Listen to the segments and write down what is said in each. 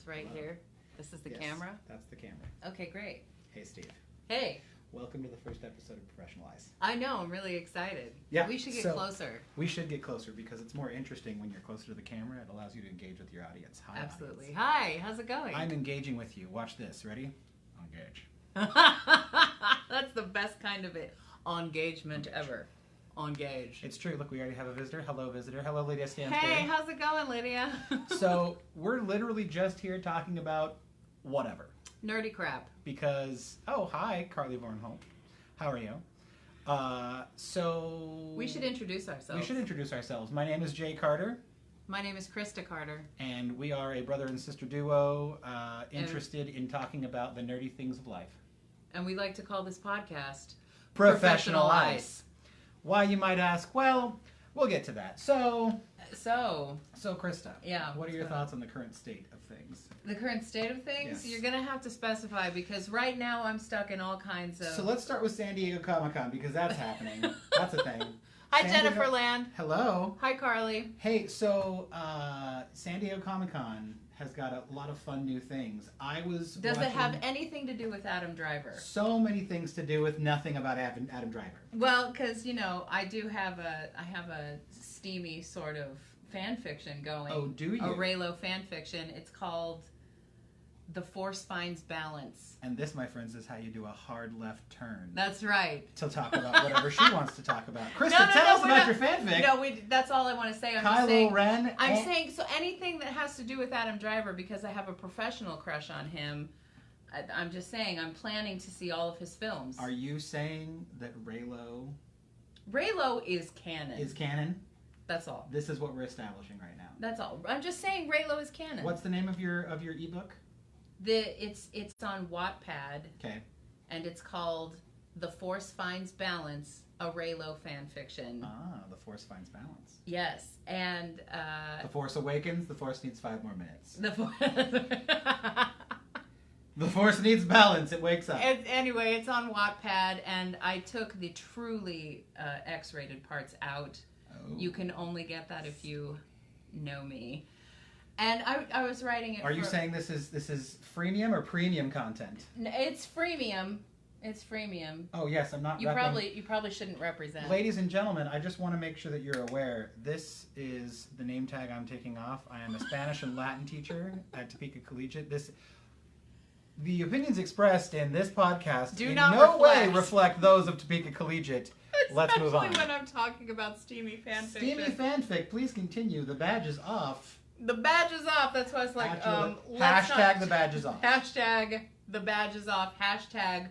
It's right here. This is the camera? That's the camera. Okay, great. Hey, Steve. Hey. Welcome to the first episode of Professional Ice. I know, I'm really excited. Yeah. We should get closer. We should get closer because it's more interesting when you're closer to the camera. It allows you to engage with your audience. Hi, absolutely. Audience. Hi, how's it going? I'm engaging with you. Watch this. Ready? Engage. That's the best kind of engagement ever. Engage. It's true. Look, we already have a visitor. Hello, visitor. Hello, Lydia Stansberry. Hey, how's it going, Lydia? So, we're literally just here talking about whatever. Nerdy crap. Because, oh, hi, Carly Vornholt. How are you? We should introduce ourselves. My name is Jay Carter. My name is Krista Carter. And we are a brother and sister duo interested in talking about the nerdy things of life. And we like to call this podcast Professional Ice. Why, you might ask? Well, we'll get to that. So Krista. Yeah. What are your thoughts on the current state of things? The current state of things? Yes. You're going to have to specify because right now I'm stuck in all kinds of... So let's start with San Diego Comic-Con because that's happening. That's a thing. Hi, Jennifer Land. Hello. Hi, Carly. Hey, so San Diego Comic-Con has got a lot of fun new things. Does it have anything to do with Adam Driver? So many things to do with nothing about Adam Driver. Well, because, you know, I have a steamy sort of fan fiction going. Oh, do you? A Raylo fan fiction. It's called The Force Finds Balance. And this, my friends, is how you do a hard left turn. That's right. To talk about whatever she wants to talk about. Krista, tell us about your fanfic. No, that's all I want to say. Kylo Ren. I'm saying, so anything that has to do with Adam Driver, because I have a professional crush on him, I'm just saying, I'm planning to see all of his films. Are you saying that Raylo is canon. Is canon? That's all. This is what we're establishing right now. That's all. I'm just saying Raylo is canon. What's the name of your ebook? It's on Wattpad. Okay. And it's called The Force Finds Balance, a Raylo fan fiction. Ah, The Force Finds Balance. Yes, and The Force Awakens. The Force needs 5 more minutes. The Force needs balance. It wakes up. Anyway, it's on Wattpad, and I took the truly X-rated parts out. Oh. You can only get that if you know me. And I was writing it. Are you saying this is freemium or premium content? It's freemium. It's freemium. Oh yes, I'm not. You probably shouldn't represent. Ladies and gentlemen, I just want to make sure that you're aware. This is the name tag I'm taking off. I am a Spanish and Latin teacher at Topeka Collegiate. The opinions expressed in this podcast do in not no way reflect those of Topeka Collegiate. Let's move on. Especially when I'm talking about steamy fanfic. Steamy fanfic. Please continue. The badge is off. The badge is off. That's why it's like hashtag the badge is off. Hashtag the badge is off. Hashtag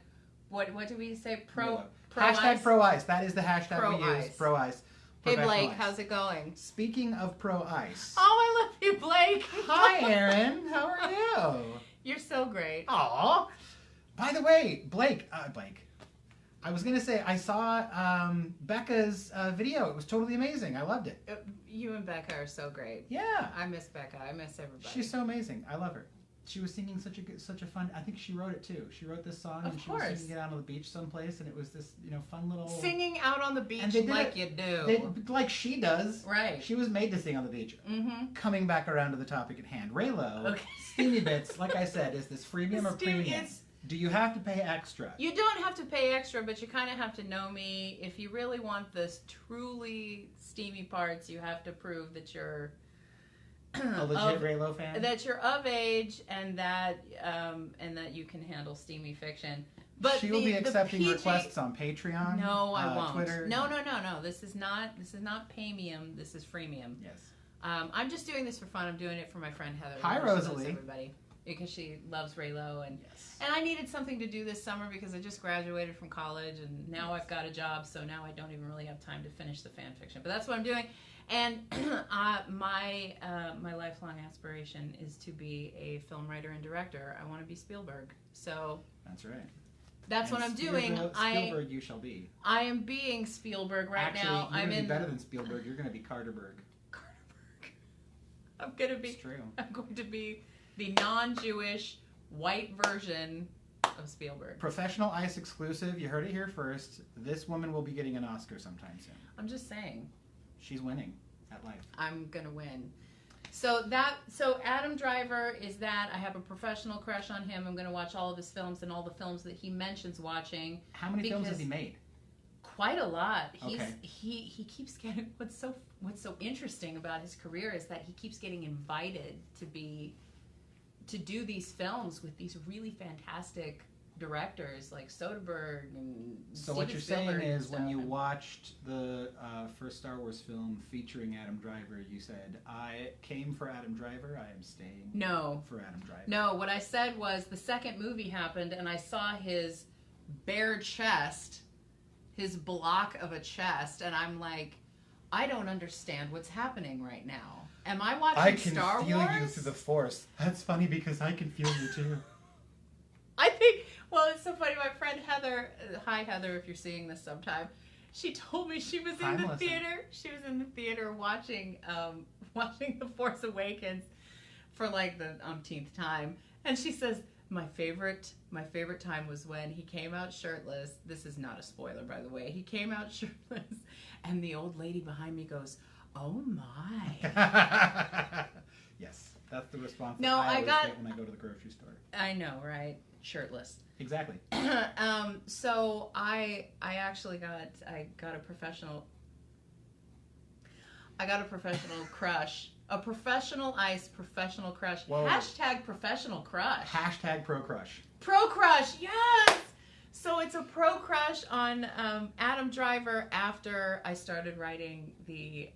what did we say? Pro hashtag ice? pro ice. That is the hashtag we use. Pro ice. Hey Blake, how's it going? Speaking of pro ice. Oh, I love you, Blake. Hi, Aaron. How are you? You're so great. Aw. By the way, Blake. I was gonna say I saw Becca's video. It was totally amazing. I loved it. You and Becca are so great. Yeah. I miss Becca. I miss everybody. She's so amazing. I love her. She was singing such a fun. I think she wrote it too. She wrote this song and she was singing it out on the beach someplace, and it was this fun little singing out on the beach like you do, like she does. Right. She was made to sing on the beach. Mm-hmm. Coming back around to the topic at hand, Raylo, Steamy Bits. Like I said, is this freemium or premium? Do you have to pay extra? You don't have to pay extra, but you kind of have to know me. If you really want this truly steamy parts, you have to prove that you're a legit Raylo fan. That you're of age and that you can handle steamy fiction. But she will be accepting requests on Patreon. No, I won't. Twitter. No. This is not paymium. This is freemium. Yes. I'm just doing this for fun. I'm doing it for my friend Heather. Hi, Rosalie. Everybody. Because she loves Raylo, and I needed something to do this summer because I just graduated from college and now I've got a job, so now I don't even really have time to finish the fan fiction. But that's what I'm doing, and my lifelong aspiration is to be a film writer and director. I want to be Spielberg, so that's right. That's what I'm doing. Spielberg, you shall be. I am being Spielberg right now. Actually, you're going to be better than Spielberg. You're going to be Carterberg. I'm going to be. It's true. I'm going to be the non-Jewish white version of Spielberg. Professional Ice exclusive. You heard it here first. This woman will be getting an Oscar sometime soon. I'm just saying. She's winning at life. I'm going to win. So Adam Driver is that. I have a professional crush on him. I'm going to watch all of his films and all the films that he mentions watching. How many films has he made? Quite a lot. Okay. He keeps getting what's so interesting about his career is that he keeps getting invited to do these films with these really fantastic directors like Soderbergh and So Steven what you're Spielberg saying and is when stuff. you watched the first Star Wars film featuring Adam Driver, you said, I came for Adam Driver, I am staying for Adam Driver. No, what I said was the second movie happened and I saw his bare chest, his block of a chest, and I'm like, I don't understand what's happening right now. Am I watching Star Wars? I can feel you through the Force. That's funny because I can feel you too. I think, well, it's so funny. My friend Heather, hi Heather, if you're seeing this sometime, she told me she was in the theater. She was in the theater watching The Force Awakens for like the umpteenth time, and she says my favorite time was when he came out shirtless. This is not a spoiler, by the way. He came out shirtless, and the old lady behind me goes, "Oh my." Yes, that's the response No, I always got get when I go to the grocery store. I know, right? Shirtless. Exactly. So I actually got a professional crush. A professional crush. Whoa. Hashtag professional crush. Hashtag pro crush. Pro crush, yes! So it's a pro crush on Adam Driver after I started writing the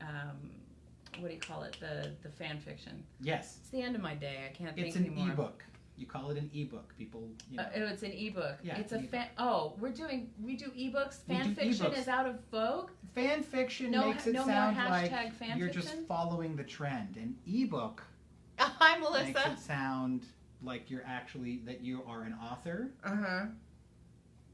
what do you call it? The fan fiction. Yes. It's the end of my day. I can't think It's anymore. an ebook. You call it an ebook. People, you know. It's an ebook. Yeah, it's a fan. Oh, we do ebooks. Fan do fiction ebooks. is out of vogue. Fan fiction No- makes it no more sound hashtag like fan you're fiction? just following the trend. An ebook Hi, makes Melissa. it sound like that you are an author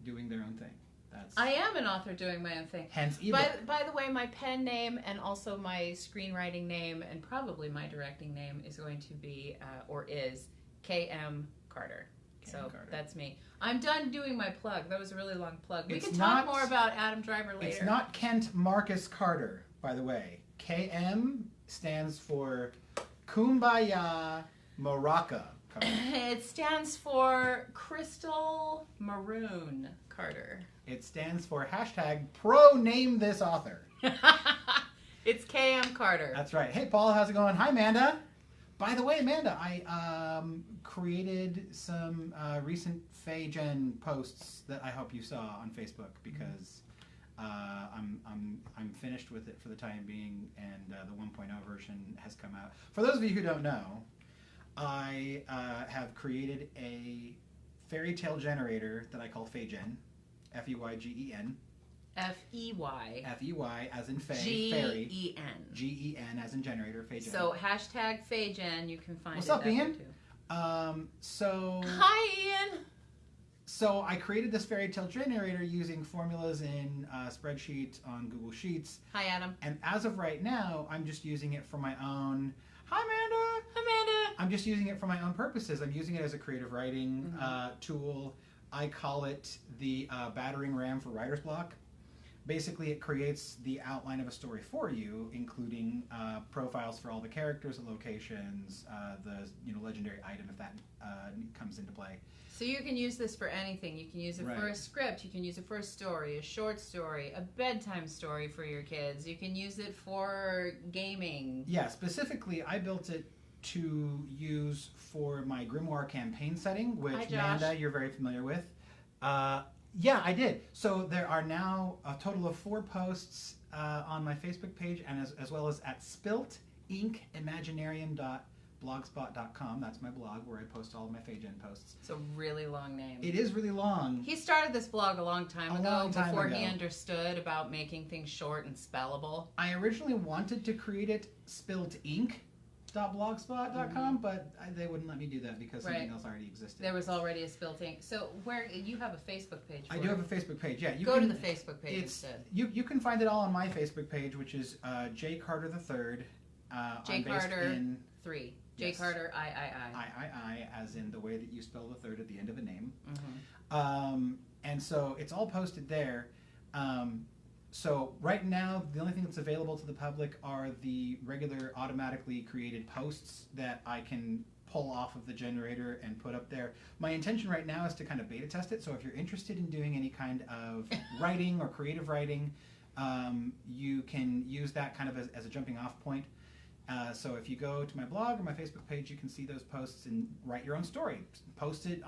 doing their own thing. That's I am an author doing my own thing. hence ebook. By the way, my pen name and also my screenwriting name and probably my directing name is going to be or is K.M. Carter. Carter. That's me. I'm done doing my plug. That was a really long plug. We It's can not- talk more about Adam Driver later. It's not Kent Marcus Carter, by the way. KM stands for Kumbaya Maraca Carter. It stands for Crystal Maroon Carter. It stands for hashtag pro name this author. It's KM Carter. That's right. Hey, Paul, how's it going? Hi, Amanda. By the way, Amanda, I created some recent Faye-Gen posts that I hope you saw on Facebook because I'm finished with it for the time being, and the 1.0 version has come out. For those of you who don't know, I have created a fairy tale generator that I call Faye-Gen, F-E-Y-G-E-N. F-E-Y. F-E-Y as in Faye, fairy. G-E-N. G-E-N as in generator, Faye-Gen. So hashtag Faye-Gen, you can find What's it up, that way Ian? too. So Hi, Ian. So I created this fairy tale generator using formulas in a spreadsheet on Google Sheets. Hi, Adam. And as of right now, I'm just using it for my own... Hi, Amanda! Amanda. I'm just using it for my own purposes. I'm using it as a creative writing tool. I call it the battering ram for writer's block. Basically, it creates the outline of a story for you, including profiles for all the characters, the locations, the legendary item if that comes into play. So you can use this for anything. You can use it for a script. You can use it for a story, a short story, a bedtime story for your kids. You can use it for gaming. Yeah, specifically, I built it to use for my Grimoire campaign setting, which, Hi, Josh. Amanda, you're very familiar with. Yeah, I did. So there are now a total of 4 posts on my Facebook page, and as well as at spiltinckimaginarium.blogspot.com. That's my blog where I post all of my Faye-Gen posts. It's a really long name. It is really long. He started this blog a long time ago before he ago. understood about making things short and spellable. I originally wanted to create it spiltink.blogspot.com, but they wouldn't let me do that because something else already existed. There was already a Spilt Ink. So where you have a Facebook page for I do have a Facebook page, yeah. You Go can, to the Facebook page instead. You can find it all on my Facebook page, which is J. Carter III. J. Carter 3. J. Yes. Carter III. I, as in the way that you spell the third at the end of a name. Mm-hmm. And so it's all posted there. So right now, the only thing that's available to the public are the regular automatically created posts that I can pull off of the generator and put up there. My intention right now is to kind of beta test it. So if you're interested in doing any kind of writing or creative writing, you can use that kind of as a jumping off point. So if you go to my blog or my Facebook page, you can see those posts and write your own story. Post it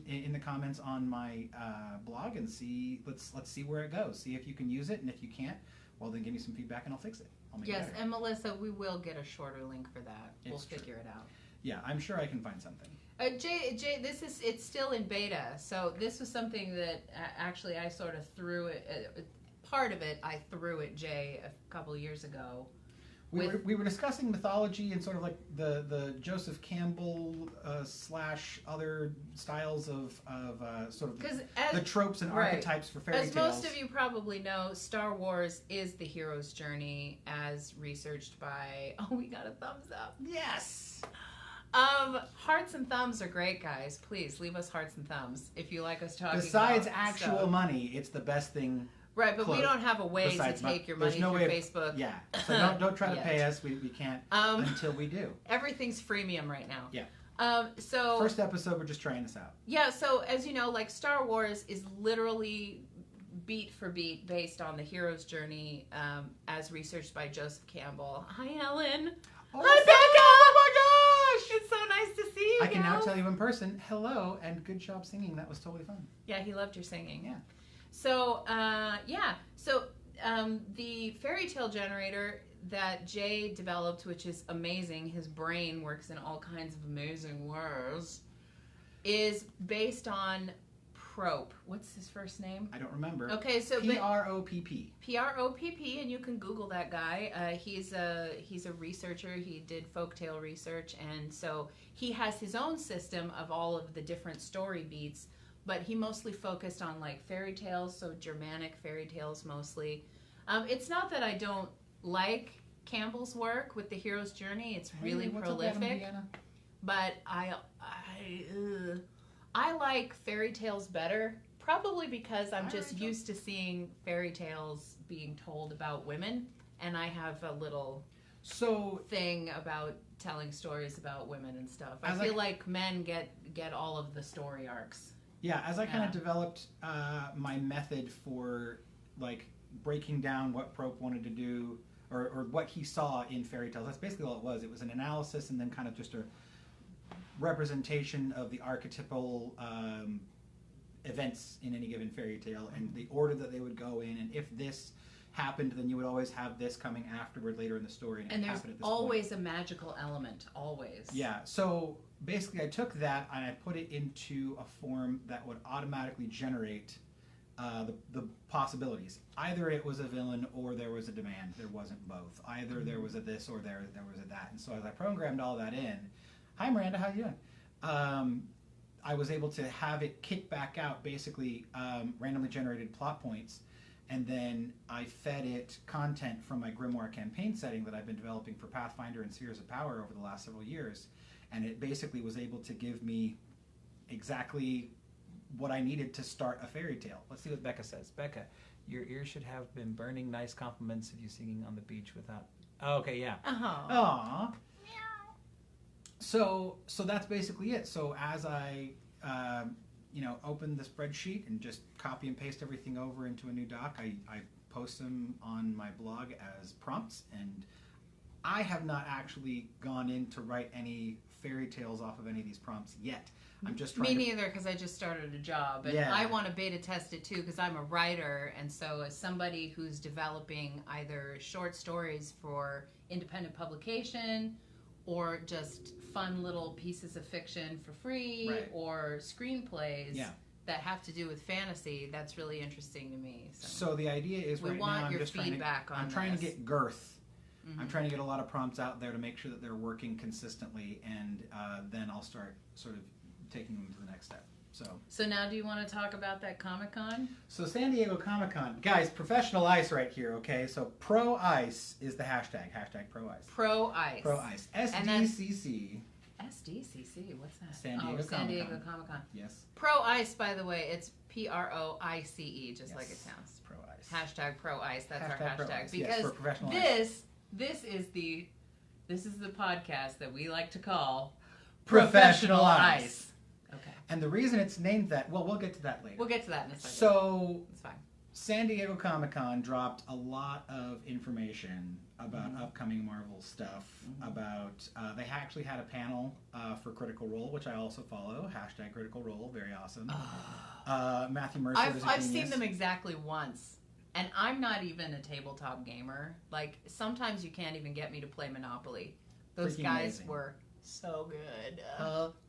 in the comments on my blog and see. Let's see where it goes. See if you can use it, and if you can't, well then give me some feedback and I'll fix it. I'll make it better. And Melissa, we will get a shorter link for that. We'll figure it out. Yeah, I'm sure I can find something. Jay, it's still in beta. So this was something that actually I sort of threw it. Part of it I threw at Jay a couple of years ago. We were discussing mythology and sort of like the Joseph Campbell / other styles of sort of the tropes and archetypes for fairy tales. As most of you probably know, Star Wars is the hero's journey as researched by... Oh, we got a thumbs up. Yes! Hearts and thumbs are great, guys. Please leave us hearts and thumbs if you like us talking Besides about actual stuff. Money, it's the best thing. Right, but we don't have a way to take your money through Facebook. Yeah, so don't try to pay us. We can't until we do. Everything's freemium right now. Yeah. So first episode, we're just trying this out. Yeah, so as you know, like Star Wars is literally beat for beat based on the hero's journey as researched by Joseph Campbell. Hi, Ellen. Oh, hi, Becca! Oh my gosh! It's so nice to see you. I can now tell you in person, hello, and good job singing. That was totally fun. Yeah, he loved your singing. Yeah. So, the fairy tale generator that Jay developed, which is amazing, his brain works in all kinds of amazing ways, is based on Propp. What's his first name? I don't remember. Okay, so Propp. Propp, and you can Google that guy. He's a researcher. He did folktale research, and so he has his own system of all of the different story beats. But he mostly focused on like fairy tales, so Germanic fairy tales mostly. It's not that I don't like Campbell's work with the hero's journey. It's really prolific. But I like fairy tales better, probably because I'm just used to seeing fairy tales being told about women, and I have a little thing about telling stories about women and stuff. I feel like men get all of the story arcs. Yeah, as I kind of developed my method for like breaking down what Propp wanted to do or what he saw in fairy tales, that's basically all it was. It was an analysis and then kind of just a representation of the archetypal events in any given fairy tale and the order that they would go in, and if this happened, then you would always have this coming afterward later in the story. And there's always a magical element, always. Yeah, so basically I took that and I put it into a form that would automatically generate the possibilities. Either it was a villain or there was a demand. There wasn't both. Either there was a this or there was a that. And so as I programmed all that in, hi Miranda, how you doing? I was able to have it kick back out basically randomly generated plot points, and then I fed it content from my Grimoire campaign setting that I've been developing for Pathfinder and Spheres of Power over the last several years. And it basically was able to give me exactly what I needed to start a fairy tale. Let's see what Becca says. Becca, your ears should have been burning nice compliments of you singing on the beach without... Oh, okay, yeah. Aww. So that's basically it. So as I, open the spreadsheet and just copy and paste everything over into a new doc, I post them on my blog as prompts, and I have not actually gone in to write any fairy tales off of any of these prompts yet. I'm just trying. Me neither, because I just started a job, and I want to beta test it too, because I'm a writer, and so as somebody who's developing either short stories for independent publication or just fun little pieces of fiction for free, or screenplays that have to do with fantasy, that's really interesting to me. So the idea is we right want now your feedback on I'm trying to get girth. Mm-hmm. I'm trying to get a lot of prompts out there to make sure that they're working consistently, and then I'll start sort of taking them to the next step. So now do you want to talk about that Comic-Con? So San Diego Comic-Con. Guys, professional ice right here, okay? So Pro Ice is the hashtag Pro Ice. Pro Ice. Pro Ice. SDCC. SDCC, what's that? San Diego Comic-Con. San Diego Comic-Con. Yes. Pro Ice, by the way, it's Proice, just like it sounds. Pro Ice. Hashtag pro ice. That's Hashtag our pro hashtag. ice, Because yes, for professional this is the podcast that we like to call Professional Ice. Okay. And the reason it's named that, well, we'll get to that later. We'll get to that in a second. So, it's fine. San Diego Comic-Con dropped a lot of information about upcoming Marvel stuff. About they actually had a panel for Critical Role, which I also follow. Hashtag Critical Role, very awesome. Matthew Mercer was a I've genius. seen them exactly once, and I'm not even a tabletop gamer. Like sometimes you can't even get me to play Monopoly. Those Freaking guys amazing. were so good.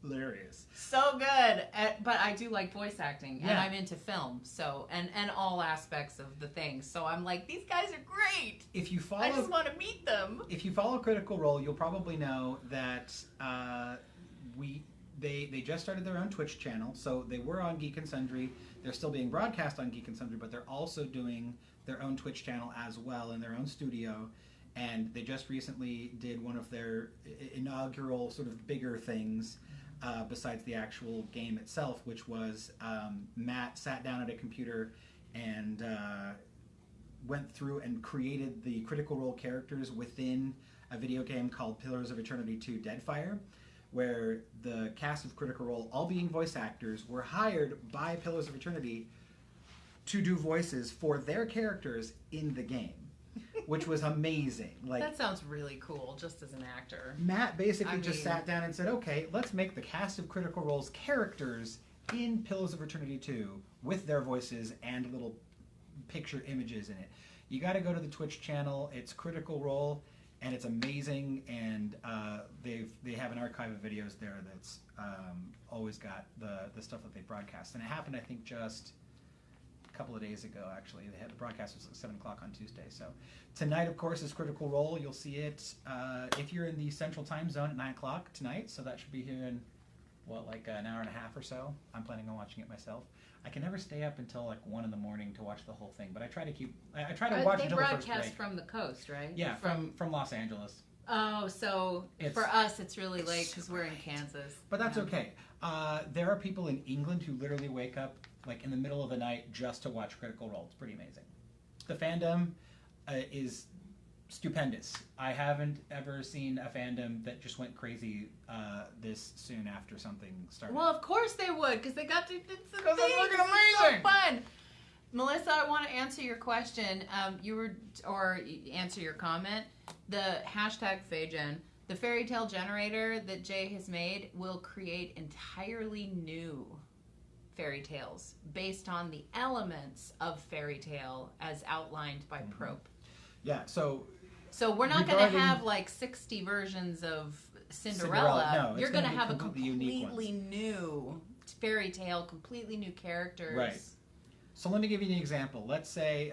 Hilarious. So good. But I do like voice acting, and Yeah. I'm into film, so and all aspects of the thing. So I'm like, these guys are great. If you follow, I just want to meet them. if you follow Critical Role, you'll probably know that they just started their own Twitch channel. So they were on Geek and Sundry. They're still being broadcast on Geek and Sundry, but they're also doing their own Twitch channel as well in their own studio. And they just recently did one of their inaugural sort of bigger things besides the actual game itself, which was Matt sat down at a computer and went through and created the Critical Role characters within a video game called Pillars of Eternity 2 Deadfire, where the cast of Critical Role, all being voice actors, were hired by Pillars of Eternity to do voices for their characters in the game. Which was amazing. Like, that sounds really cool, just as an actor. Matt basically just sat down and said, okay, let's make the cast of Critical Role's characters in Pillars of Eternity 2 with their voices and little picture images in it. You got to go to the Twitch channel. It's Critical Role, and it's amazing. And they have an archive of videos there that's always got the stuff that they broadcast. And it happened, I think, just couple of days ago. Actually, they had the broadcast was like 7 o'clock on Tuesday. So tonight, of course, is Critical Role. You'll see it if you're in the Central Time Zone at 9 o'clock tonight. So that should be here in like an hour and a half or so. I'm planning on watching it myself. I can never stay up until like 1 in the morning to watch the whole thing, but I try to keep. I try to watch until the first break. They broadcast from the coast, right? Yeah, from Los Angeles. Oh, so for us it's really late because we're in Kansas. But that's okay. There are people in England who literally wake up like in the middle of the night just to watch Critical Role. It's pretty amazing. The fandom is stupendous. I haven't ever seen a fandom that just went crazy this soon after something started. Well, of course they would, because they got to. It's it's looking amazing. So fun. Melissa, I want to answer your question. Answer your comment. The hashtag Fagen, the fairy tale generator that Jay has made will create entirely new fairy tales based on the elements of fairy tale as outlined by Prope. Yeah, so we're not going to have like 60 versions of Cinderella. No, you're going to have a completely completely new fairy tale, completely new characters. Right. So let me give you an example. Let's say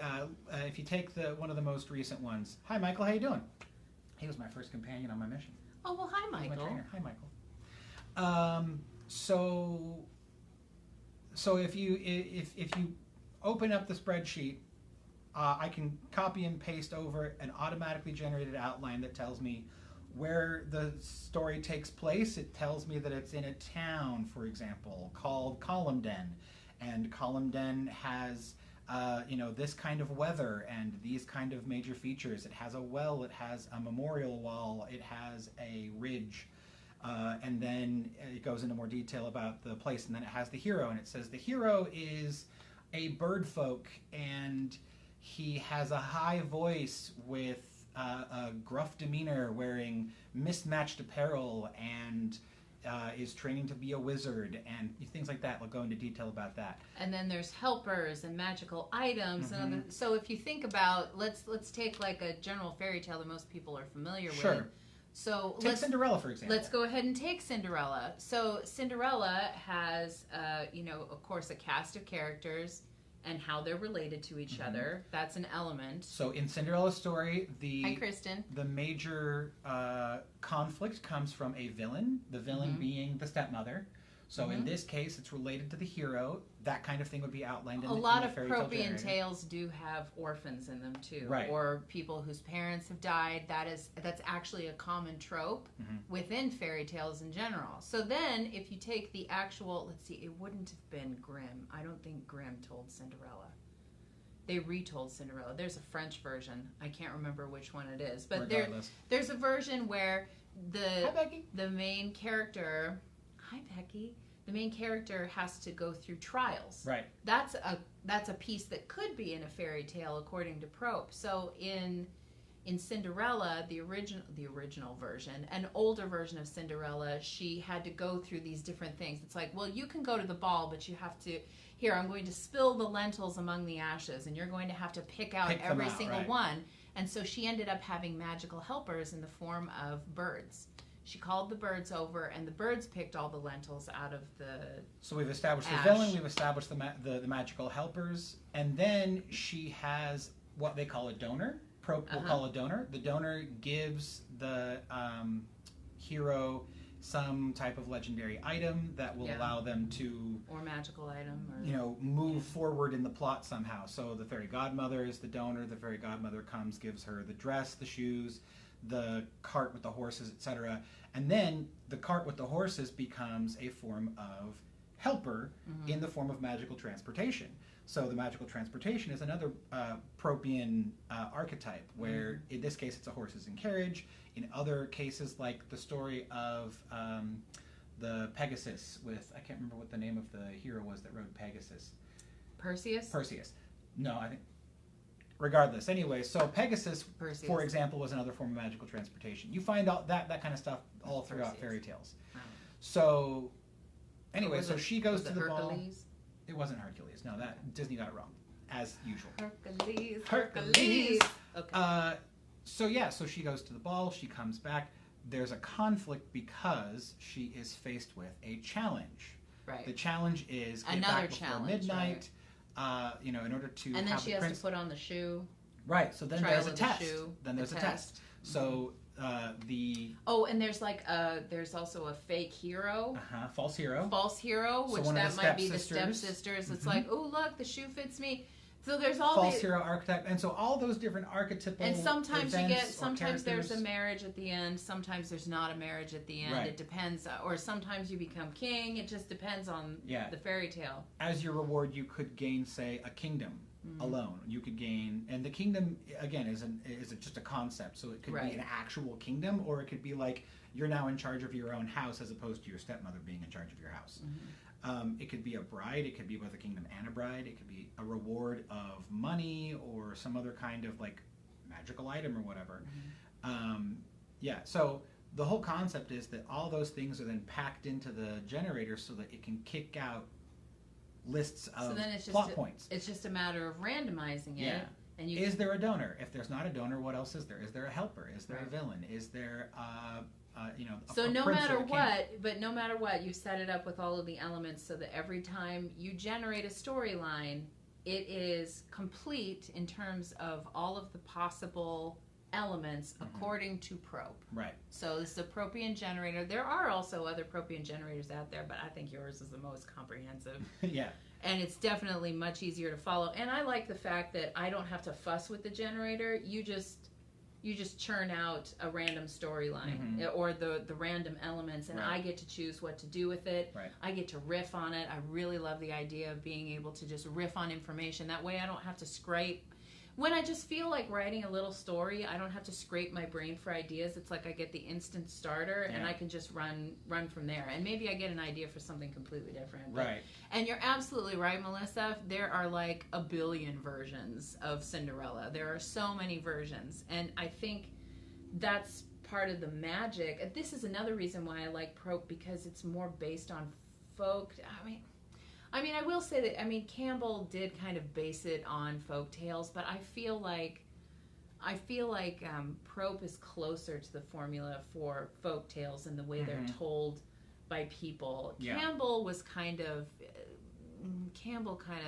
if you take one of the most recent ones. Hi, Michael. How you doing? He was my first companion on my mission. Oh, well, hi, My Michael. trainer. Hi, Michael. So if you open up the spreadsheet, I can copy and paste over an automatically generated outline that tells me where the story takes place. It tells me that it's in a town, for example, called Column Den, and Column Den has this kind of weather and these kind of major features. It has a well, it has a memorial wall, it has a ridge. And then it goes into more detail about the place, and then it has the hero, and it says the hero is a bird folk, and he has a high voice with a gruff demeanor, wearing mismatched apparel, and is training to be a wizard, and things like that. We'll go into detail about that. And then there's helpers and magical items. And other, so if you think about, let's take like a general fairy tale that most people are familiar with. So take Cinderella, for example. Let's go ahead and take Cinderella. So Cinderella has, of course, a cast of characters and how they're related to each other. That's an element. So in Cinderella's story, Hi, Kristen. The major conflict comes from a villain, the villain being the stepmother. So in this case, it's related to the hero. That kind of thing would be outlined in a the lot of fairy tale Propian generator. tales do have orphans in them too, Right. or people whose parents have died. That's actually a common trope within fairy tales in general. So then, if you take the actual, let's see, it wouldn't have been Grimm. I don't think Grimm told Cinderella. they retold Cinderella. There's a French version. I can't remember which one it is, but there's a version where the main character, hi Becky, the main character has to go through trials. Right. That's a piece that could be in a fairy tale according to Prope. So in Cinderella, the original version, an older version of Cinderella, she had to go through these different things. It's like, well, you can go to the ball, but you have to, here, I'm going to spill the lentils among the ashes, and you're going to have to pick every single one. And so she ended up having magical helpers in the form of birds. She called the birds over, and the birds picked all the lentils out of the So we've established ash. the villain, we've established the magical helpers, and then she has what they call a donor. Prope will call a donor. The donor gives the hero some type of legendary item that will allow them to... Or magical item. Or, you know, move forward in the plot somehow. So the fairy godmother is the donor. The fairy godmother comes, gives her the dress, the shoes, the cart with the horses, etc. And then the cart with the horses becomes a form of helper in the form of magical transportation. So the magical transportation is another Propian archetype, where in this case it's a horses and carriage. In other cases, like the story of the Pegasus with, I can't remember what the name of the hero was that rode Pegasus. Perseus? Perseus. No, I think... Regardless, anyway, so Pegasus, for example, was another form of magical transportation. You find out that kind of stuff all throughout fairy tales. Oh. So, anyway, so she goes to the ball. It wasn't Hercules. No, that Disney got it wrong, as usual. Hercules. Okay. So she goes to the ball. She comes back. There's a conflict because she is faced with a challenge. Right. The challenge is get back before midnight. Right. In order to and then she has to put on the shoe. Right. So then there's a test. Then there's a test. So and there's also a fake hero. False hero. False hero, which that might be the stepsisters. It's like, oh look, the shoe fits me. So there's all false hero archetype, and so all those different archetypal. And sometimes sometimes there's a marriage at the end. Sometimes there's not a marriage at the end. Right. It depends, or sometimes you become king. It just depends on the fairy tale. As your reward, you could gain, say, a kingdom alone. You could gain, and the kingdom again is just a concept. So it could be an actual kingdom, or it could be like you're now in charge of your own house, as opposed to your stepmother being in charge of your house. It could be a bride. It could be both a kingdom and a bride. It could be a reward of money or some other kind of like magical item or whatever. So the whole concept is that all those things are then packed into the generator so that it can kick out lists of plot points. It's just a matter of randomizing it. Yeah. And is there a donor? If there's not a donor, what else is there? Is there a helper? Is there a villain? Is there so no matter what, you set it up with all of the elements so that every time you generate a storyline, it is complete in terms of all of the possible elements according to Prope. Right. So this is a Propian generator. There are also other Propian generators out there, but I think yours is the most comprehensive. Yeah. And it's definitely much easier to follow. And I like the fact that I don't have to fuss with the generator. You just churn out a random storyline or the random elements, and I get to choose what to do with it. Right. I get to riff on it. I really love the idea of being able to just riff on information. That way I don't have to scrape. When I just feel like writing a little story, I don't have to scrape my brain for ideas. It's like I get the instant starter, and I can just run from there. And maybe I get an idea for something completely different. Right. And you're absolutely right, Melissa. There are like a billion versions of Cinderella. There are so many versions. And I think that's part of the magic. This is another reason why I like Prope, because it's more based on folk. I mean, I will say that, Campbell did kind of base it on folk tales, but I feel like Prope is closer to the formula for folk tales in the way they're told by people. Yeah. Campbell kind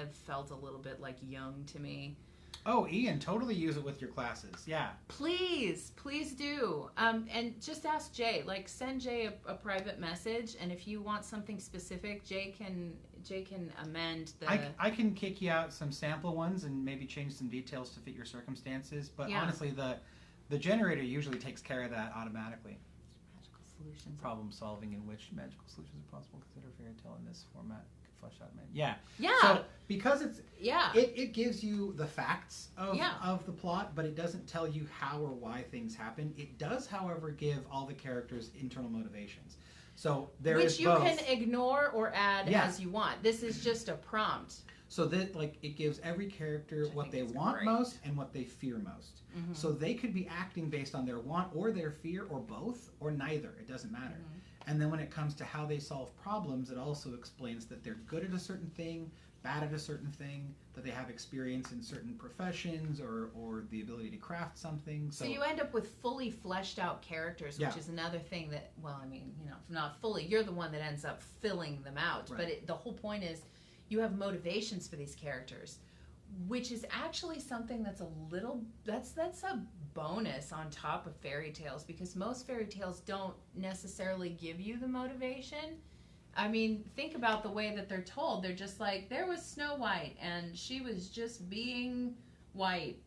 of felt a little bit like young to me. Oh, Ian, totally use it with your classes. Yeah. Please do. And just ask Jay. Like, send Jay a private message, and if you want something specific, Jay can amend the... I can kick you out some sample ones and maybe change some details to fit your circumstances, but honestly, the generator usually takes care of that automatically. Magical solutions. Problem solving in which magical solutions are possible. Consider fairy tale in this format. Flesh out man. Yeah. Yeah. So because it's yeah, it gives you the facts Yeah. of the plot, but it doesn't tell you how or why things happen. It does, however, give all the characters internal motivations. So there is which you both. can ignore or add Yeah. as you want. This is just a prompt. So that it gives every character Which I what think they is want great. most and what they fear most. Mhm. So they could be acting based on their want or their fear or both or neither. It doesn't matter. And then when it comes to how they solve problems, it also explains that they're good at a certain thing, bad at a certain thing, that they have experience in certain professions or the ability to craft something. So you end up with fully fleshed out characters, which Yeah. is another thing that, well, I mean, not fully. You're the one that ends up filling them out. Right. But the whole point is you have motivations for these characters, which is actually something that's that's a bonus on top of fairy tales, because most fairy tales don't necessarily give you the motivation. I mean, think about the way that they're told. They're just like, there was Snow White and she was just being white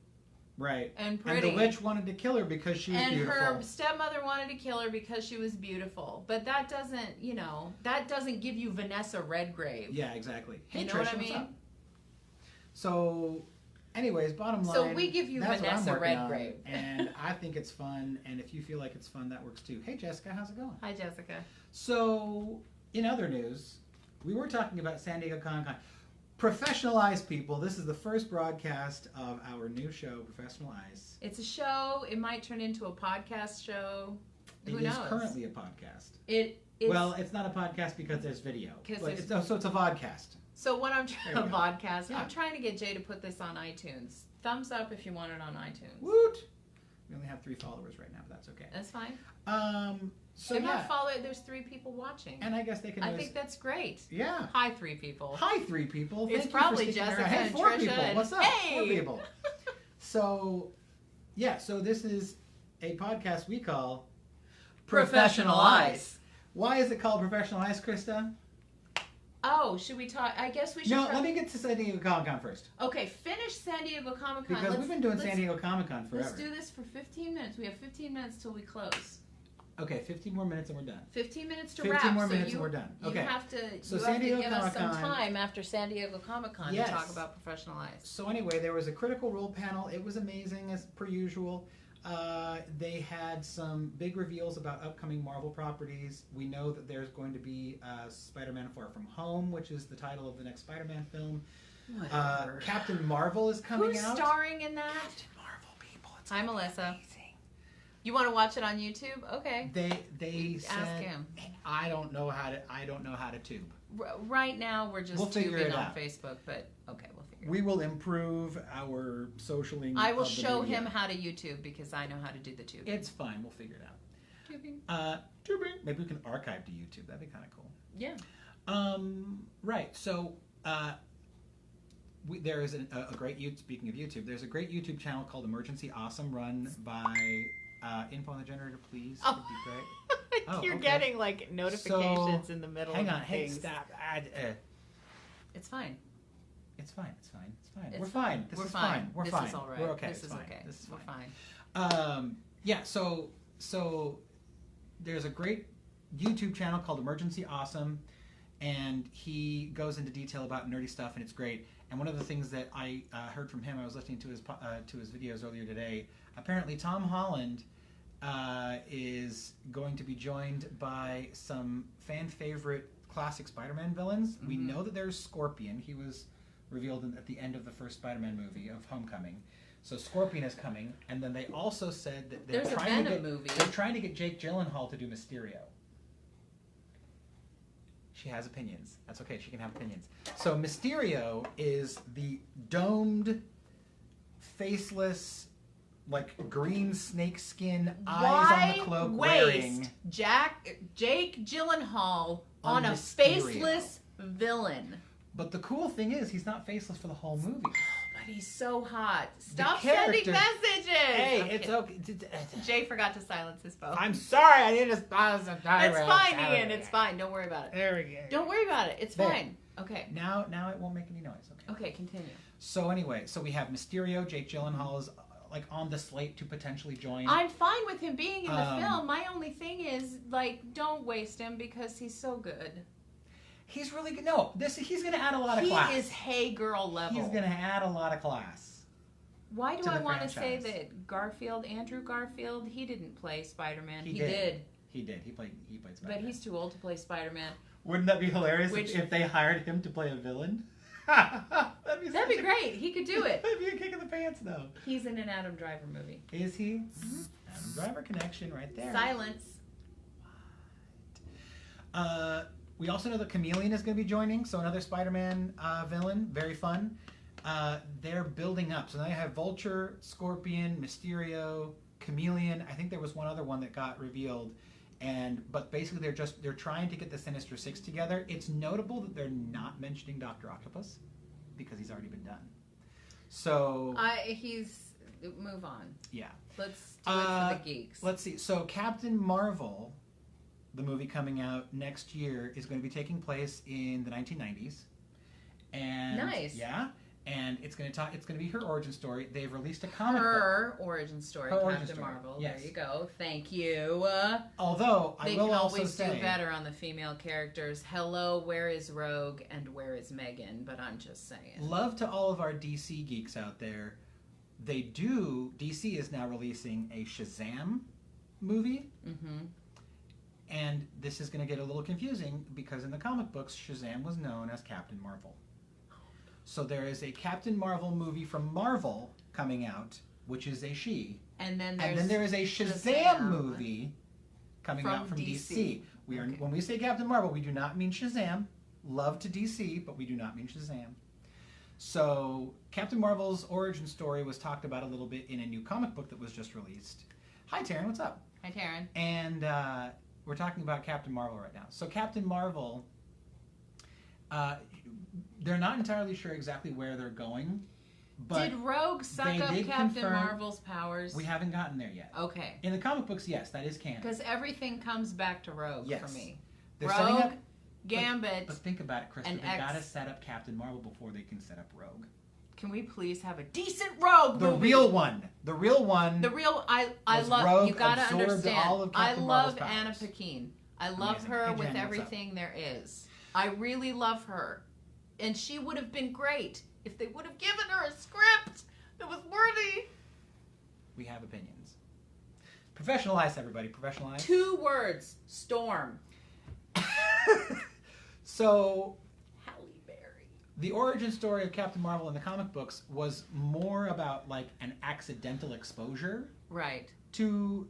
Right. and pretty. And the witch wanted to kill her because she was and beautiful. her stepmother wanted to kill her because she was beautiful. But that doesn't give you Vanessa Redgrave. Yeah, exactly. Hey, You know Trish, what I what's mean? up? So, anyways, bottom line. So we give you that's what I'm Vanessa working on, Redgrave. and I think it's fun. And if you feel like it's fun, that works too. Hey, Jessica, how's it going? Hi, Jessica. So, in other news, we were talking about San Diego Comic-Con. Professionalized people. This is the first broadcast of our new show, Professional Ice. It's a show. It might turn into a podcast show. Who It knows? is currently a podcast. It's It's not a podcast because there's video. 'Cause But there's- so it's a vodcast. So what I'm trying There to we go. podcast. Yeah. I'm trying to get Jay to put this on iTunes. Thumbs up if you want it on iTunes. Woot! We only have 3 followers right now, but that's okay. That's fine. So If yeah, I follow it, there's 3 people watching. and I guess they can. I always- think that's great. Yeah. Hi, 3 people. Hi, 3 people. It's Thank you for probably sticking Jessica around. Hey, and 4 Trisha people. and- What's up? Hey! 4 people. So, yeah. So this is a podcast we call Professional Ice. Why is it called Professional Ice, Krista? Oh, should we talk? I guess we should. No, let me get to San Diego Comic-Con first. Okay, finish San Diego Comic Con. Because we've been doing San Diego Comic-Con forever. Let's do this for 15 minutes. We have 15 minutes till we close. Okay, 15 more minutes and we're done. 15 minutes to 15 wrap. more so minutes you, and we're done. You Okay. have to, So you San have to Diego give us some Comic-Con. time after San Diego Comic Con Yes. to talk about Professional Ice. So anyway, there was a Critical Role panel. It was amazing as per usual. They had some big reveals about upcoming Marvel properties. We know that there's going to be Spider-Man Far From Home, which is the title of the next Spider-Man film. Whatever. Captain Marvel is coming Who's out. starring in that? Captain Marvel, people. It's Hi, gonna be Melissa. amazing. You want to watch it on YouTube? Okay. They Ask said him. I don't know how to tube. Right now, we're just We'll figure tubing it on out. Facebook, but okay, we'll figure it out. We will improve our socialing. I will of the show media. him how to YouTube because I know how to do the tubing. It's fine. We'll figure it out. Tubing. Tubing. Maybe we can archive to YouTube. That'd be kind of cool. Yeah. Right. So there is a great speaking of YouTube, there's a great YouTube channel called Emergency Awesome, run by Info on the Generator, please. Oh. Would be great. Oh, You're okay. getting like notifications in the middle Hang of on. Hey, things. stop. It's fine. It's fine. It's fine. It's fine. It's We're fine. This We're is fine. fine. We're This fine. is all right. We're okay. This It's is fine. okay. This is We're fine. fine. Yeah. So there's a great YouTube channel called Emergency Awesome, and he goes into detail about nerdy stuff, and it's great. And one of the things that I heard from him, I was listening to his videos earlier today. Apparently, Tom Holland is going to be joined by some fan favorite classic Spider-Man villains. Mm-hmm. We know that there's Scorpion. He was revealed at the end of the first Spider-Man movie of Homecoming. So Scorpion is coming, and then they also said that they're There's a trying to Venom get movie. they're trying to get Jake Gyllenhaal to do Mysterio. She has opinions. That's okay. She can have opinions. So Mysterio is the domed, faceless, like green snakeskin eyes on the cloak wearing. Jake Gyllenhaal on a Mysterio. faceless villain. But the cool thing is, he's not faceless for the whole movie. But he's so hot. Stop character- sending messages. Hey, I'm it's kidding. okay. Jay forgot to silence his phone. I'm sorry. I need to pause some time. It's fine, Ian. It's fine. Don't worry about it. There we go. Don't worry about it. It's There. fine. Okay. Now it won't make any noise. Okay. Okay, continue. So anyway, so we have Mysterio. Jake Gyllenhaal is like on the slate to potentially join. I'm fine with him being in the film. My only thing is, like, don't waste him because he's so good. He's really good. No, he's going to add a lot of class. He is Hey Girl level. He's going to add a lot of class. Why do I want to say that Andrew Garfield, he didn't play Spider-Man? He did. He played Spider-Man. But he's too old to play Spider-Man. Wouldn't that be hilarious if they hired him to play a villain? That'd be great. He could do it. That'd be a kick in the pants, though. He's in an Adam Driver movie. Is he? Mm-hmm. Adam Driver connection right there. Silence. We also know that Chameleon is going to be joining, so another Spider-Man villain. Very fun. They're building up. So now you have Vulture, Scorpion, Mysterio, Chameleon. I think there was one other one that got revealed. But basically they're trying to get the Sinister Six together. It's notable that they're not mentioning Dr. Octopus because he's already been done. So move on. Yeah. Let's do it for the geeks. Let's see. So Captain Marvel, the movie coming out next year, is going to be taking place in the 1990s. And nice. Yeah. And it's going to be her origin story. They've released a comic book. Her origin story, Captain Marvel. Yes. There you go. Thank you. Although I will also say they can always do better on the female characters. Hello, where is Rogue and where is Megan? But I'm just saying. Love to all of our DC geeks out there. DC is now releasing a Shazam movie. Mm-hmm. And this is going to get a little confusing because in the comic books, Shazam was known as Captain Marvel. So there is a Captain Marvel movie from Marvel coming out, which is a she. And then there is a Shazam movie coming out from DC. When we say Captain Marvel, we do not mean Shazam. Love to DC, but we do not mean Shazam. So Captain Marvel's origin story was talked about a little bit in a new comic book that was just released. Hi, Taryn. What's up? Hi, Taryn. And we're talking about Captain Marvel right now. So Captain Marvel... they're not entirely sure exactly where they're going. But did Rogue suck up Captain Marvel's powers? We haven't gotten there yet. Okay. In the comic books, yes, that is canon. Because everything comes back to Rogue for me. They're Rogue, Gambit, but think about it, Chris. They X. gotta set up Captain Marvel before they can set up Rogue. Can we please have a decent Rogue movie? The real one. I love. Rogue you gotta understand. All of Captain Marvel's powers. Anna Paquin. I love her hey, with Jen, everything there is. I really love her. And she would have been great if they would have given her a script that was worthy. We have opinions. Professionalize, everybody. Professionalize. 2 words. Storm. So, Halle Berry. The origin story of Captain Marvel in the comic books was more about like an accidental exposure. Right. To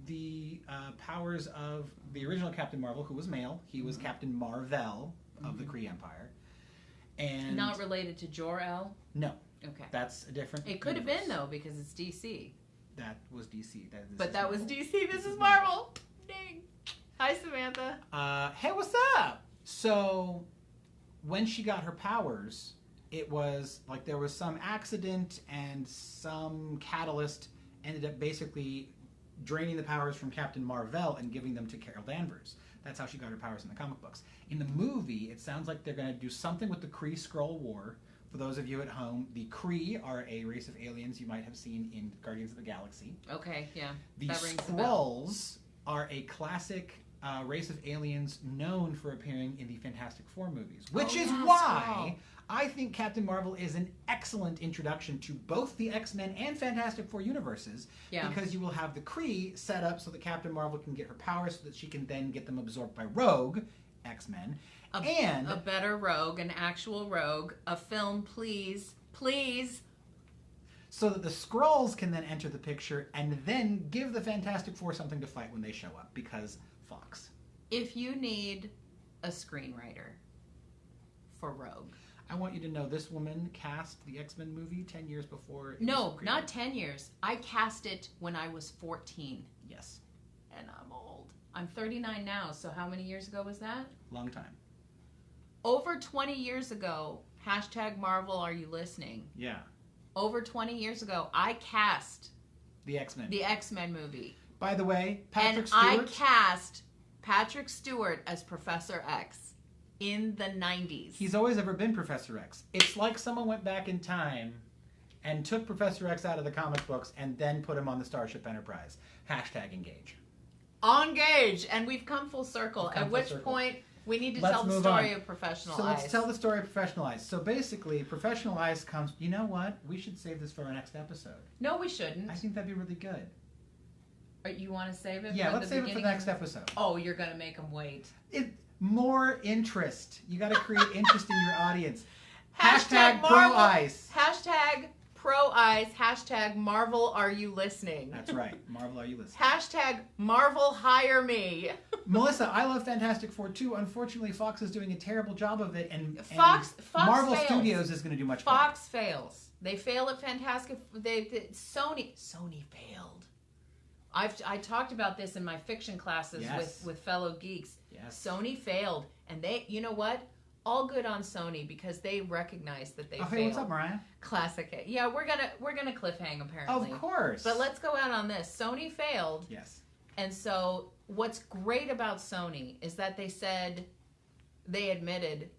the powers of the original Captain Marvel, who was male. He was Captain Marvel of the Kree Empire. And not related to Jor-El? No. Okay. That's a different It could have been, though, because it's DC. That was DC. That was DC. This is Marvel. Dang. Hi, Samantha. Hey, what's up? So, when she got her powers, it was like there was some accident and some catalyst ended up basically draining the powers from Captain Marvel and giving them to Carol Danvers. That's how she got her powers in the comic books. In the movie, it sounds like they're going to do something with the Kree-Skrull War. For those of you at home, the Kree are a race of aliens you might have seen in Guardians of the Galaxy. Okay, yeah. The Skrulls are a classic race of aliens known for appearing in the Fantastic Four movies. Which is why I think Captain Marvel is an excellent introduction to both the X-Men and Fantastic Four universes. Yeah. Because you will have the Kree set up so that Captain Marvel can get her powers so that she can then get them absorbed by Rogue, X-Men. And a better Rogue, an actual Rogue, a film, please. Please. So that the Skrulls can then enter the picture and then give the Fantastic Four something to fight when they show up, because Fox. If you need a screenwriter for Rogue. I want you to know this woman cast the X-Men movie 10 years before it No, was not 10 years. I cast it when I was 14. Yes. And I'm old. I'm 39 now, so how many years ago was that? Long time. Over 20 years ago, #Marvel, are you listening? Yeah. Over 20 years ago, I cast the X-Men. The X-Men movie. By the way, Patrick and Stewart. I cast Patrick Stewart as Professor X in the 90s. He's always ever been Professor X. It's like someone went back in time and took Professor X out of the comic books and then put him on the Starship Enterprise. #engage. Engage, and we've come full circle. At which point we need to tell the story of Professional Ice. So let's tell the story of Professional Ice. So basically, Professional Ice comes. You know what? We should save this for our next episode. No, we shouldn't. I think that'd be really good. You want to save it? Yeah, let's save it for the next episode. Oh, you're gonna make them wait. More interest. You got to create interest in your audience. Hashtag Pro Ice. Hashtag Pro Ice. Hashtag Marvel. Are you listening? That's right. Marvel. Are you listening? Hashtag Marvel. Hire me. Melissa, I love Fantastic Four too. Unfortunately, Fox is doing a terrible job of it, and Fox Marvel fails. Studios is going to do much better. Fox fails. They fail at Fantastic. Sony failed. I talked about this in my fiction classes with fellow geeks. Yes. Sony failed, and you know what? All good on Sony because they recognize that they failed. Hey, what's up, Mariah? Classic. Yeah, we're gonna cliffhang apparently. Of course. But let's go out on this. Sony failed. Yes. And so what's great about Sony is that they admitted,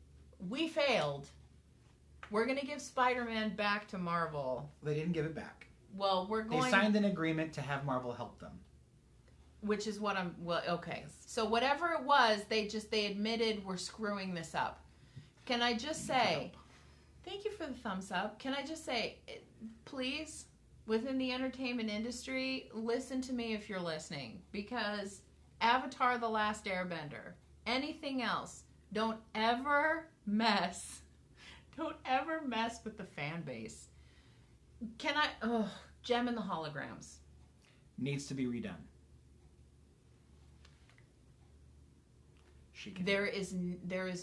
we failed. We're gonna give Spider-Man back to Marvel. They didn't give it back. Well, They signed an agreement to have Marvel help them. Which is what okay. So whatever it was, they admitted we're screwing this up. Can I just say, thank you for the thumbs up. Can I just say, please, within the entertainment industry, listen to me if you're listening. Because Avatar: The Last Airbender, anything else, don't ever mess with the fan base. Gem and the Holograms. Needs to be redone. There is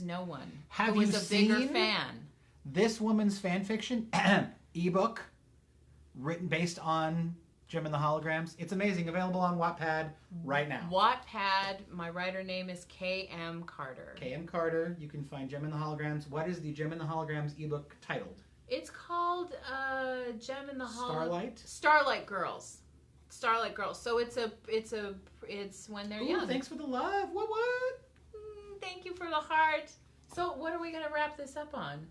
no one who is a bigger fan. This woman's fan fiction ebook written based on Gem and the Holograms. It's amazing. Available on Wattpad right now. Wattpad. My writer name is K.M. Carter. K.M. Carter. You can find Gem and the Holograms. What is the Gem and the Holograms ebook titled? It's called Gem and the Starlight? Starlight Girls. Starlight Girls. So it's when they're young. Thanks for the love. What? Thank you for the heart. So what are we going to wrap this up on?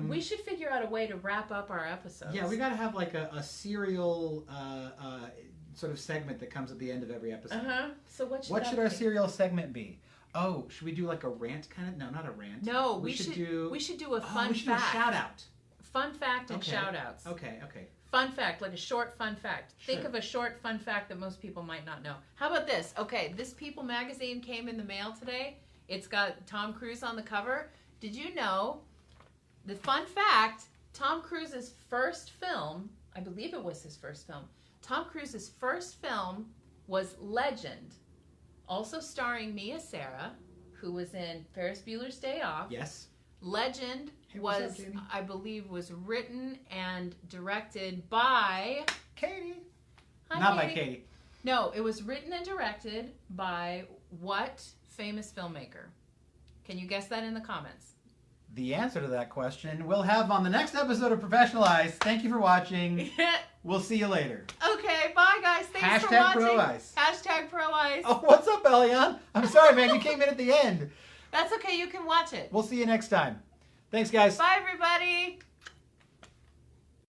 We should figure out a way to wrap up our episodes. Yeah, we got to have like a serial sort of segment that comes at the end of every episode. So what should our serial segment be? Oh, should we do like a rant kind of? No, not a rant. No, we should do a fun fact. We should do a shout out. Fun fact and shout outs. Okay. Fun fact, like a short fun fact. Sure. Think of a short fun fact that most people might not know. How about this? Okay, this People magazine came in the mail today. It's got Tom Cruise on the cover. Did you know, the fun fact, Tom Cruise's first film, I believe it was his first film, Tom Cruise's first film was Legend, also starring Mia Sara, who was in Ferris Bueller's Day Off. Yes. Legend I believe, was written and directed by Katie. Hi, Not Katie. by Katie. No, it was written and directed by what famous filmmaker? Can you guess that in the comments? The answer to that question we'll have on the next episode of Professional Ice. Thank you for watching. We'll see you later. Okay, bye guys. Thanks for watching. Pro Ice. Pro Ice. Oh, what's up, Elian? I'm sorry, man. You came in at the end. That's okay. You can watch it. We'll see you next time. Thanks, guys. Bye, everybody.